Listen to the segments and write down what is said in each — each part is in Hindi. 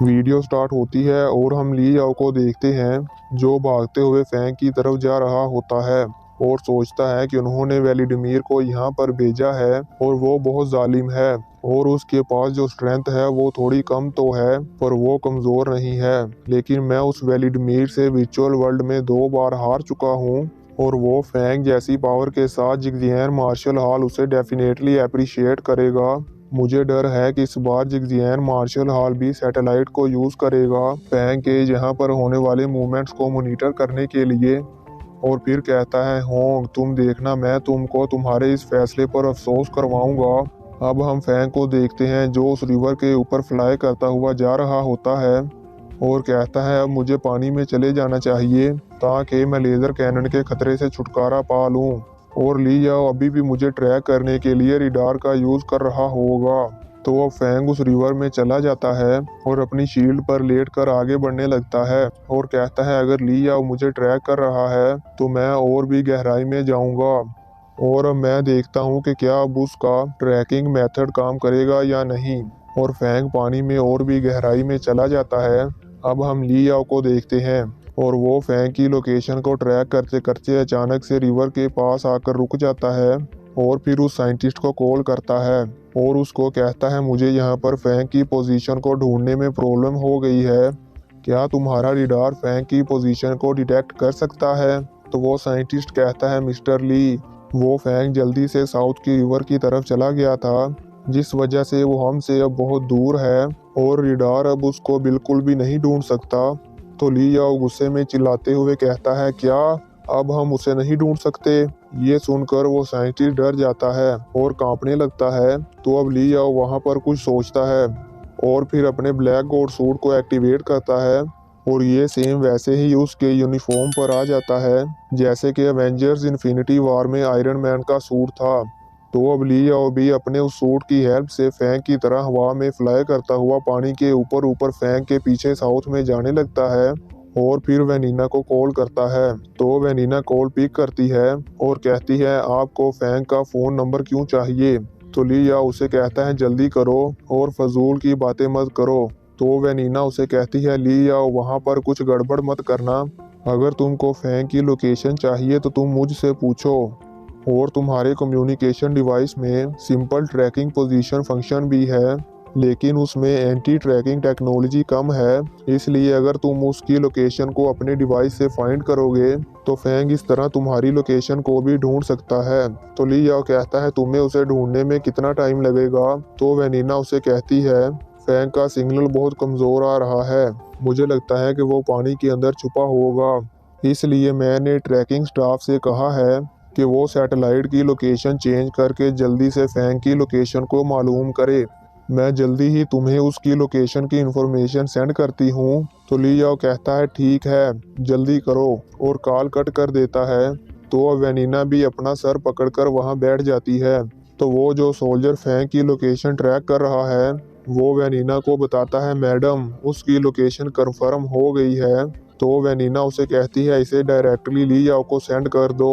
वीडियो स्टार्ट होती है और हम ली याओ को देखते हैं जो भागते हुए फैंग की तरफ जा रहा होता है और सोचता है कि उन्होंने व्लादिमीर को यहाँ पर भेजा है और वो बहुत जालिम है और उसके पास जो स्ट्रेंथ है वो थोड़ी कम तो है पर वो कमज़ोर नहीं है। लेकिन मैं उस व्लादिमीर से वर्चुअल वर्ल्ड में 2 बार हार चुका हूँ और वो फैंग जैसी पावर के साथ जिगजियान मार्शल हॉल उसे डेफिनेटली अप्रिशिएट करेगा। मुझे डर है कि इस बार जिगजियान मार्शल हॉल भी सैटेलाइट को यूज़ करेगा फैंग के यहाँ पर होने वाले मूवमेंट्स को मॉनिटर करने के लिए। और फिर कहता है, होंग तुम देखना, मैं तुमको तुम्हारे इस फैसले पर अफसोस करवाऊंगा। अब हम फैंग को देखते हैं जो उस रिवर के ऊपर फ्लाई करता हुआ जा रहा होता है और कहता है अब मुझे पानी में चले जाना चाहिए ताकि मैं लेज़र कैनन के खतरे से छुटकारा पा लूँ। और ली याओ अभी भी मुझे ट्रैक करने के लिए रिडार का यूज़ कर रहा होगा। तो अब फैंग उस रिवर में चला जाता है और अपनी शील्ड पर लेटकर आगे बढ़ने लगता है और कहता है अगर ली याओ मुझे ट्रैक कर रहा है तो मैं और भी गहराई में जाऊंगा और अब मैं देखता हूँ कि क्या अब उसका ट्रैकिंग मेथड काम करेगा या नहीं। और फैंग पानी में और भी गहराई में चला जाता है। अब हम ली याओ को देखते हैं और वो फैंग की लोकेशन को ट्रैक करते करते अचानक से रिवर के पास आकर रुक जाता है और फिर उस साइंटिस्ट को कॉल करता है और उसको कहता है मुझे यहाँ पर फैंग की पोजीशन को ढूंढने में प्रॉब्लम हो गई है, क्या तुम्हारा रिडार फैंग की पोजीशन को डिटेक्ट कर सकता है। तो वो साइंटिस्ट कहता है मिस्टर ली, वो फैंग जल्दी से साउथ की रिवर की तरफ चला गया था जिस वजह से वो हमसे अब बहुत दूर है और रिडार अब उसको बिल्कुल भी नहीं ढूंढ सकता। तो ली याओ गुस्से में चिल्लाते हुए कहता है क्या अब हम उसे नहीं ढूंढ सकते। ये सुनकर वो साइंटिस्ट डर जाता है और कांपने लगता है। तो अब ली याओ वहाँ पर कुछ सोचता है और फिर अपने ब्लैक गॉड सूट को एक्टिवेट करता है और ये सेम वैसे ही उसके यूनिफॉर्म पर आ जाता है जैसे कि एवेंजर्स इन्फिनिटी वॉर में आयरन मैन का सूट था। तो अब ली याओ भी अपने उस सूट की हेल्प से फैंग की तरह हवा में फ्लाई करता हुआ पानी के ऊपर ऊपर फैंग के पीछे साउथ में जाने लगता है और फिर वैनिना को कॉल करता है। तो वैनिना कॉल पिक करती है और कहती है आपको फैंग का फ़ोन नंबर क्यों चाहिए। तो ली याओ उसे कहता है जल्दी करो और फजूल की बातें मत करो। तो वैनिना उसे कहती है ली याओ वहाँ पर कुछ गड़बड़ मत करना, अगर तुमको फैंग की लोकेशन चाहिए तो तुम मुझसे पूछो और तुम्हारे कम्युनिकेशन डिवाइस में सिंपल ट्रैकिंग पोजीशन फंक्शन भी है लेकिन उसमें एंटी ट्रैकिंग टेक्नोलॉजी कम है, इसलिए अगर तुम उसकी लोकेशन को अपने डिवाइस से फाइंड करोगे तो फैंग इस तरह तुम्हारी लोकेशन को भी ढूंढ सकता है। तो ली याओ कहता है तुम्हें उसे ढूंढने में कितना टाइम लगेगा। तो वैनिना उसे कहती है फैंग का सिग्नल बहुत कमज़ोर आ रहा है, मुझे लगता है कि वो पानी के अंदर छुपा होगा, इसलिए मैंने ट्रैकिंग स्टाफ से कहा है कि वो सैटेलाइट की लोकेशन चेंज करके जल्दी से फैंग की लोकेशन को मालूम करे। मैं जल्दी ही तुम्हें उसकी लोकेशन की इंफॉर्मेशन सेंड करती हूँ। तो ली याओ कहता है ठीक है जल्दी करो और कॉल कट कर देता है। तो अब वैनिना भी अपना सर पकड़कर वहाँ बैठ जाती है। तो वो जो सोल्जर फैंग की लोकेशन ट्रैक कर रहा है वो वैनिना को बताता है मैडम उसकी लोकेशन कंफर्म हो गई है। तो वैनिना उसे कहती है इसे डायरेक्टली ली याओ को सेंड कर दो।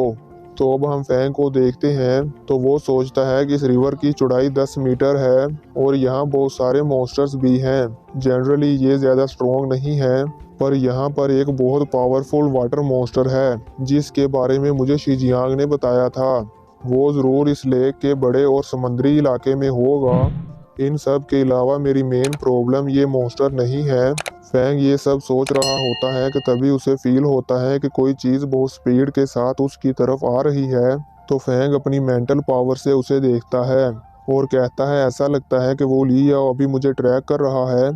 तो अब हम फैंग को देखते हैं तो वो सोचता है कि इस रिवर की चौड़ाई 10 मीटर है और यहाँ बहुत सारे मॉन्स्टर्स भी हैं। जनरली ये ज़्यादा स्ट्रॉन्ग नहीं है पर यहाँ पर एक बहुत पावरफुल वाटर मॉन्स्टर है जिसके बारे में मुझे शिजियांग ने बताया था, वो ज़रूर इस लेक के बड़े और समुद्री इलाके में होगा। इन सब के अलावा मेरी मेन प्रॉब्लम ये मॉन्स्टर नहीं है। फैंग ये सब सोच रहा होता है कि तभी उसे फील होता है कि कोई चीज़ बहुत स्पीड के साथ उसकी तरफ आ रही है। तो फैंग अपनी मेंटल पावर से उसे देखता है और कहता है ऐसा लगता है कि वो ली याओ अभी मुझे ट्रैक कर रहा है।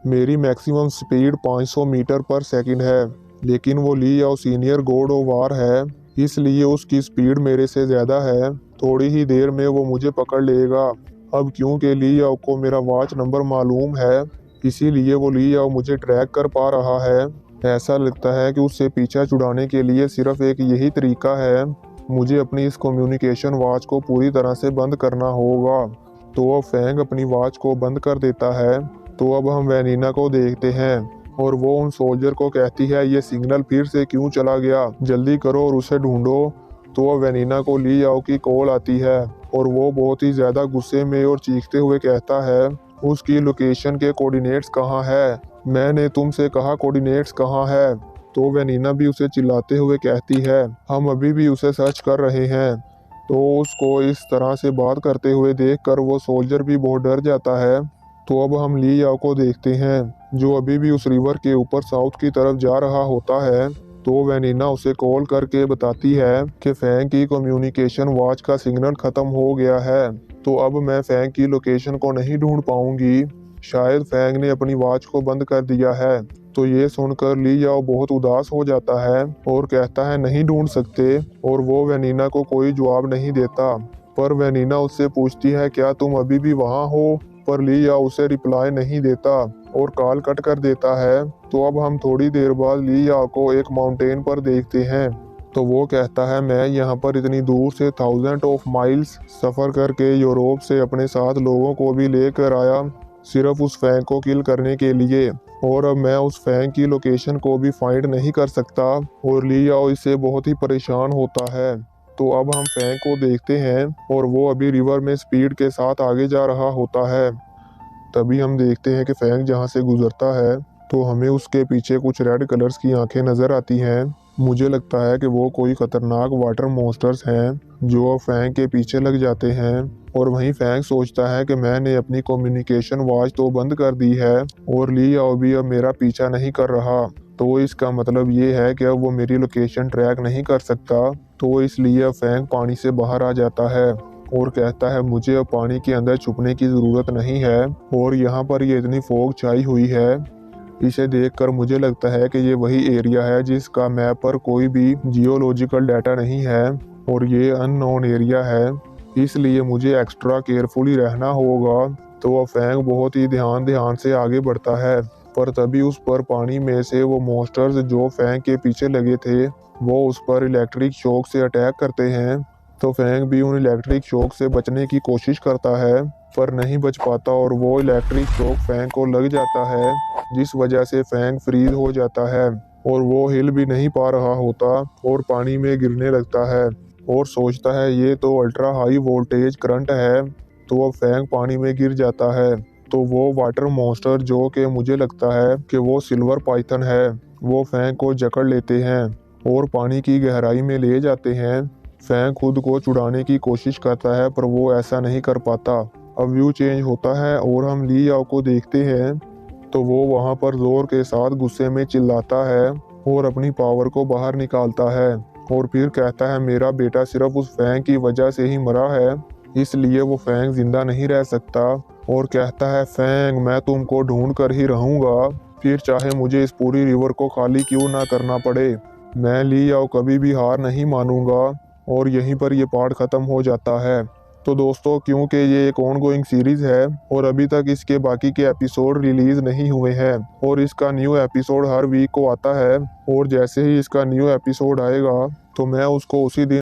मेरी मैक्सिमम स्पीड 500 मीटर पर सेकंड है लेकिन वो ली याओ सीनियर गॉड ऑफ वार है इसलिए उसकी स्पीड मेरे से ज़्यादा है, थोड़ी ही देर में वो मुझे पकड़ लेगा। अब क्योंकि ली याओ को मेरा वॉच नंबर मालूम है इसीलिए वो ली याओ मुझे ट्रैक कर पा रहा है। ऐसा लगता है कि उससे पीछा छुड़ाने के लिए सिर्फ एक यही तरीका है, मुझे अपनी इस कम्युनिकेशन वॉच को पूरी तरह से बंद करना होगा। तो अब फैंग अपनी वॉच को बंद कर देता है। तो अब हम वैनिना को देखते हैं और वो उन सोल्जर को कहती है ये सिग्नल फिर से क्यों चला गया, जल्दी करो और उसे ढूंढो। तो अब वैनिना को ली याओ की कॉल आती है और वो बहुत ही ज़्यादा गुस्से में और चीखते हुए कहता है उसकी लोकेशन के कोऑर्डिनेट्स कहाँ है। मैंने तुमसे कहा कोऑर्डिनेट्स कहाँ है। तो वेनिना भी उसे चिल्लाते हुए कहती है, हम अभी भी उसे सर्च कर रहे हैं। तो उसको इस तरह से बात करते हुए देखकर वो सोल्जर भी बहुत डर जाता है। तो अब हम ली याओ को देखते हैं जो अभी भी उस रिवर के ऊपर साउथ की तरफ जा रहा होता है। तो वेनिना उसे कॉल करके बताती है कि फैंग की कम्युनिकेशन वॉच का सिग्नल खत्म हो गया है। तो अब मैं फैंग की लोकेशन को नहीं ढूंढ पाऊंगी, शायद फैंग ने अपनी वॉच को बंद कर दिया है। तो ये सुनकर ली याओ बहुत उदास हो जाता है और कहता है नहीं ढूंढ सकते, और वो वेनिना को कोई जवाब नहीं देता। पर वेनिना उससे पूछती है क्या तुम अभी भी वहाँ हो, पर ली याओ उसे रिप्लाई नहीं देता और कॉल कट कर देता है। तो अब हम थोड़ी देर बाद ली याओ को एक माउंटेन पर देखते हैं। तो वो कहता है मैं यहाँ पर इतनी दूर से 1000 ऑफ माइल्स सफ़र करके यूरोप से अपने साथ लोगों को भी लेकर आया, सिर्फ उस फैंग को किल करने के लिए, और अब मैं उस फैंग की लोकेशन को भी फाइंड नहीं कर सकता। और ली याओ इससे बहुत ही परेशान होता है। तो अब हम फैंग को देखते हैं और वो अभी रिवर में स्पीड के साथ आगे जा रहा होता है। तभी हम देखते हैं कि फैंग जहाँ से गुजरता है तो हमें उसके पीछे कुछ रेड कलर्स की आंखें नज़र आती हैं। मुझे लगता है कि वो कोई खतरनाक वाटर मॉन्स्टर्स हैं जो फैंग के पीछे लग जाते हैं। और वहीं फैंग सोचता है कि मैंने अपनी कम्युनिकेशन वॉच तो बंद कर दी है और ली याओ भी अब मेरा पीछा नहीं कर रहा, तो इसका मतलब ये है कि अब वो मेरी लोकेशन ट्रैक नहीं कर सकता। तो इसलिए अब फैंग पानी से बाहर आ जाता है और कहता है मुझे अब पानी के अंदर छुपने की ज़रूरत नहीं है, और यहाँ पर ये इतनी फॉग छाई हुई है। इसे देखकर मुझे लगता है कि ये वही एरिया है जिसका मैप पर कोई भी जियोलॉजिकल डाटा नहीं है और ये अननोन एरिया है, इसलिए मुझे एक्स्ट्रा केयरफुली रहना होगा। तो वह फैंग बहुत ही ध्यान से आगे बढ़ता है, पर तभी उस पर पानी में से वो मॉन्स्टर्स जो फैंग के पीछे लगे थे वो उस पर इलेक्ट्रिक शॉक से अटैक करते हैं। तो फैंग भी उन इलेक्ट्रिक शॉक से बचने की कोशिश करता है पर नहीं बच पाता और वो इलेक्ट्रिक शॉक फैंग को लग जाता है, जिस वजह से फैंग फ्रीज हो जाता है और वो हिल भी नहीं पा रहा होता और पानी में गिरने लगता है और सोचता है ये तो अल्ट्रा हाई वोल्टेज करंट है। तो वो फैंग पानी में गिर जाता है। तो वो वाटर मॉन्स्टर जो कि मुझे लगता है कि वो सिल्वर पाइथन है, वो फैंग को जकड़ लेते हैं और पानी की गहराई में ले जाते हैं। फैंग खुद को छुड़ाने की कोशिश करता है पर वो ऐसा नहीं कर पाता। अब व्यू चेंज होता है और हम ली याओ को देखते हैं तो वो वहाँ पर जोर के साथ गुस्से में चिल्लाता है और अपनी पावर को बाहर निकालता है और फिर कहता है मेरा बेटा सिर्फ उस फैंग की वजह से ही मरा है, इसलिए वो फैंग जिंदा नहीं रह सकता। और कहता है फैंग मैं तुमको ढूंढ कर ही रहूँगा, फिर चाहे मुझे इस पूरी रिवर को खाली क्यों ना करना पड़े। मैं ली याओ कभी भी हार नहीं मानूंगा। और यहीं पर ये पार्ट ख़त्म हो जाता है। तो दोस्तों क्योंकि ये एक ऑनगोइंग सीरीज़ है और अभी तक इसके बाकी के एपिसोड रिलीज़ नहीं हुए हैं और इसका न्यू एपिसोड हर वीक को आता है, और जैसे ही इसका न्यू एपिसोड आएगा तो मैं उसको उसी दिन